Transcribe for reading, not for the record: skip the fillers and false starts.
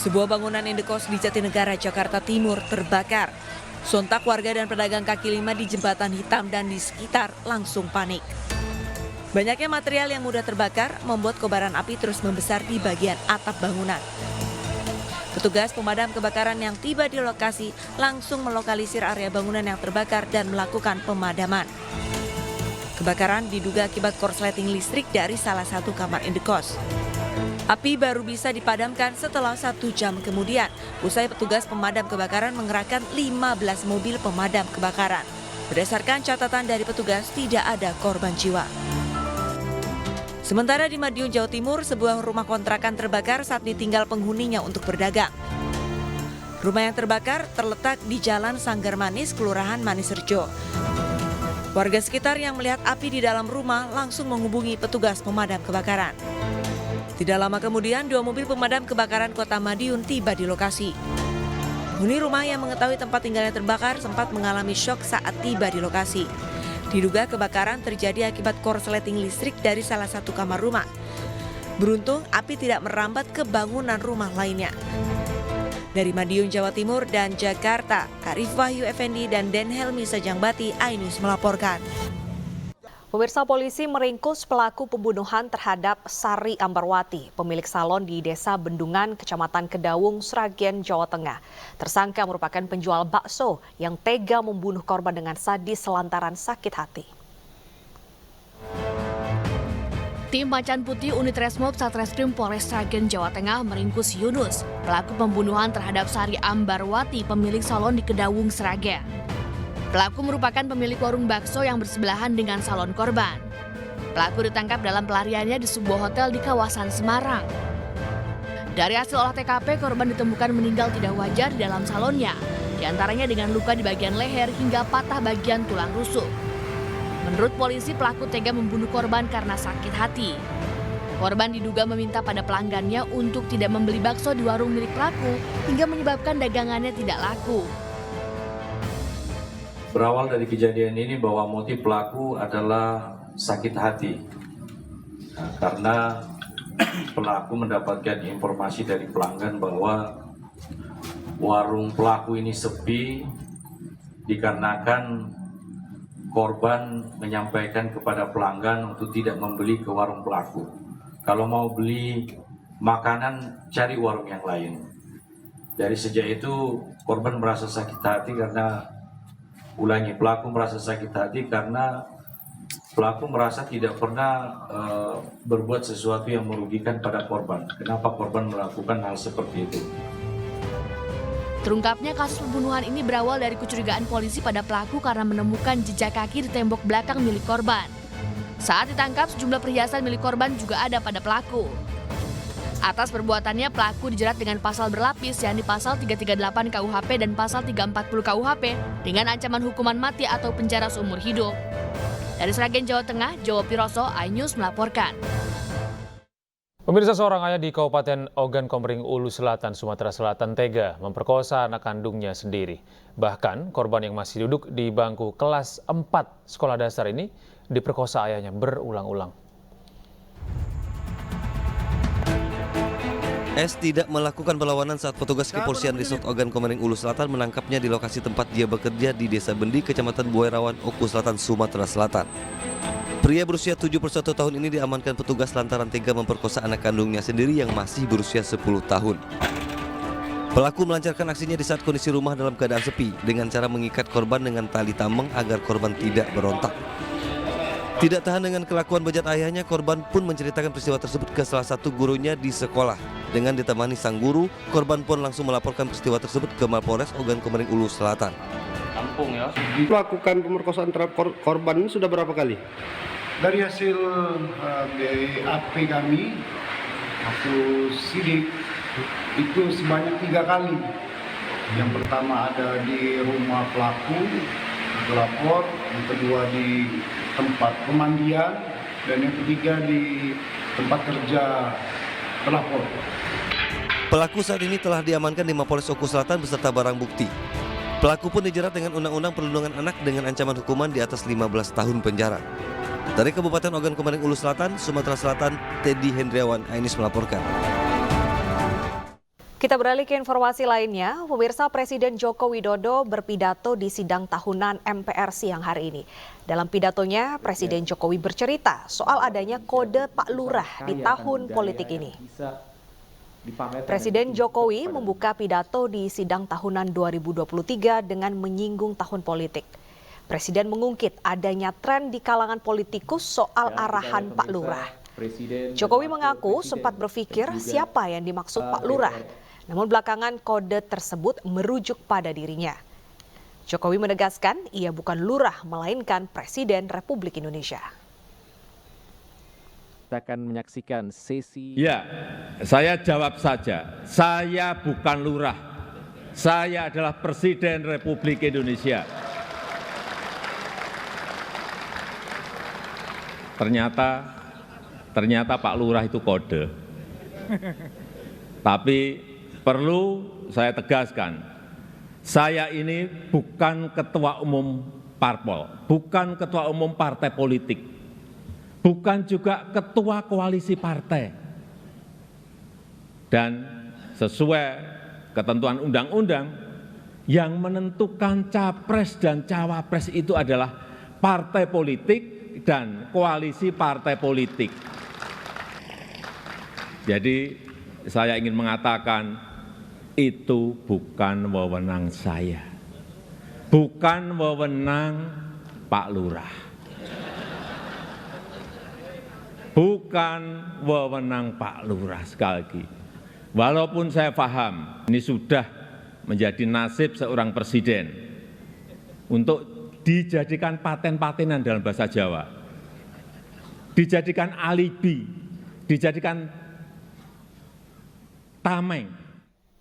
Sebuah bangunan indekos di Jatinegara, Jakarta Timur terbakar. Sontak warga dan pedagang kaki lima di Jembatan Hitam dan di sekitar langsung panik. Banyaknya material yang mudah terbakar membuat kobaran api terus membesar di bagian atap bangunan. Petugas pemadam kebakaran yang tiba di lokasi langsung melokalisir area bangunan yang terbakar dan melakukan pemadaman. Kebakaran diduga akibat korsleting listrik dari salah satu kamar indekos. Api baru bisa dipadamkan setelah 1 jam kemudian, usai petugas pemadam kebakaran mengerahkan 15 mobil pemadam kebakaran. Berdasarkan catatan dari petugas, tidak ada korban jiwa. Sementara di Madiun, Jawa Timur, sebuah rumah kontrakan terbakar saat ditinggal penghuninya untuk berdagang. Rumah yang terbakar terletak di Jalan Sanggar Manis, Kelurahan Manisrejo. Warga sekitar yang melihat api di dalam rumah langsung menghubungi petugas pemadam kebakaran. Tidak lama kemudian, 2 mobil pemadam kebakaran Kota Madiun tiba di lokasi. Penghuni rumah yang mengetahui tempat tinggalnya terbakar sempat mengalami syok saat tiba di lokasi. Diduga kebakaran terjadi akibat korsleting listrik dari salah satu kamar rumah. Beruntung, api tidak merambat ke bangunan rumah lainnya. Dari Madiun, Jawa Timur dan Jakarta, Arif Wahyu Effendi dan Den Helmi Sajangbati, iNews melaporkan. Pemirsa, polisi meringkus pelaku pembunuhan terhadap Sari Ambarwati, pemilik salon di Desa Bendungan, Kecamatan Kedawung, Sragen, Jawa Tengah. Tersangka merupakan penjual bakso yang tega membunuh korban dengan sadis lantaran sakit hati. Tim Macan Putih Unit Resmob Satreskrim Polres Sragen, Jawa Tengah meringkus Yunus, pelaku pembunuhan terhadap Sari Ambarwati, pemilik salon di Kedawung, Sragen. Pelaku merupakan pemilik warung bakso yang bersebelahan dengan salon korban. Pelaku ditangkap dalam pelariannya di sebuah hotel di kawasan Semarang. Dari hasil olah TKP, korban ditemukan meninggal tidak wajar di dalam salonnya, diantaranya dengan luka di bagian leher hingga patah bagian tulang rusuk. Menurut polisi, pelaku tega membunuh korban karena sakit hati. Korban diduga meminta pada pelanggannya untuk tidak membeli bakso di warung milik pelaku hingga menyebabkan dagangannya tidak laku. Berawal dari kejadian ini bahwa motif pelaku adalah sakit hati. Karena pelaku mendapatkan informasi dari pelanggan bahwa warung pelaku ini sepi dikarenakan korban menyampaikan kepada pelanggan untuk tidak membeli ke warung pelaku. Kalau mau beli makanan, cari warung yang lain. Dari sejak itu korban merasa sakit hati karena pelaku merasa sakit hati karena pelaku merasa tidak pernah berbuat sesuatu yang merugikan pada korban. Kenapa korban melakukan hal seperti itu? Terungkapnya kasus pembunuhan ini berawal dari kecurigaan polisi pada pelaku karena menemukan jejak kaki di tembok belakang milik korban. Saat ditangkap, sejumlah perhiasan milik korban juga ada pada pelaku. Atas perbuatannya, pelaku dijerat dengan pasal berlapis, yakni pasal 338 KUHP dan pasal 340 KUHP dengan ancaman hukuman mati atau penjara seumur hidup. Dari Sragen, Jawa Tengah, Jowo Piroso, iNews melaporkan. Pemirsa, seorang ayah di Kabupaten Ogan Komering Ulu Selatan, Sumatera Selatan tega memperkosa anak kandungnya sendiri. Bahkan korban yang masih duduk di bangku kelas 4 sekolah dasar ini diperkosa ayahnya berulang-ulang. S tidak melakukan perlawanan saat petugas kepolisian Resort Ogan Komering Ulu Selatan menangkapnya di lokasi tempat dia bekerja di Desa Bendi, Kecamatan Buairawan, Oku Selatan, Sumatera Selatan. Pria berusia 71 tahun ini diamankan petugas lantaran tega memperkosa anak kandungnya sendiri yang masih berusia 10 tahun. Pelaku melancarkan aksinya di saat kondisi rumah dalam keadaan sepi dengan cara mengikat korban dengan tali tameng agar korban tidak berontak. Tidak tahan dengan kelakuan bejat ayahnya, korban pun menceritakan peristiwa tersebut ke salah satu gurunya di sekolah. Dengan ditemani sang guru, korban pun langsung melaporkan peristiwa tersebut ke Mapolres Ogan Komering Ulu Selatan. Kampung ya. Melakukan pemerkosaan terhadap korban ini sudah berapa kali? Dari hasil BAP kami, waktu sidik itu sebanyak 3 kali. Yang pertama ada di rumah pelaku, pelapor, yang kedua di tempat pemandian, dan yang ketiga di tempat kerja pelapor. Pelaku saat ini telah diamankan di Mapolres Oku Selatan beserta barang bukti. Pelaku pun dijerat dengan Undang-Undang Perlindungan Anak dengan ancaman hukuman di atas 15 tahun penjara. Dari Kabupaten Ogan Komering Ulu Selatan, Sumatera Selatan, Teddy Hendriawan Ainis melaporkan. Kita beralih ke informasi lainnya, pemirsa Presiden Joko Widodo berpidato di sidang tahunan MPR siang hari ini. Dalam pidatonya, Presiden Jokowi bercerita soal adanya kode Pak Lurah di tahun politik ini. Presiden Jokowi membuka pidato di sidang tahunan 2023 dengan menyinggung tahun politik. Presiden mengungkit adanya tren di kalangan politikus soal arahan Pak Lurah. Jokowi mengaku sempat berpikir siapa yang dimaksud Pak Lurah, namun belakangan kode tersebut merujuk pada dirinya. Jokowi menegaskan ia bukan lurah melainkan Presiden Republik Indonesia. Kita akan menyaksikan sesi. Ya, saya jawab saja, saya bukan lurah, saya adalah Presiden Republik Indonesia. Ternyata Pak Lurah itu kode. Tapi perlu saya tegaskan, saya ini bukan ketua umum parpol, bukan ketua umum partai politik, bukan juga ketua koalisi partai. Dan sesuai ketentuan undang-undang, yang menentukan capres dan cawapres itu adalah partai politik dan koalisi partai politik. Jadi saya ingin mengatakan itu bukan wewenang saya, bukan wewenang Pak Lurah, bukan wewenang Pak Lurah. Sekali lagi, walaupun saya paham ini sudah menjadi nasib seorang presiden untuk dijadikan paten-patenan dalam bahasa Jawa, dijadikan alibi, dijadikan tameng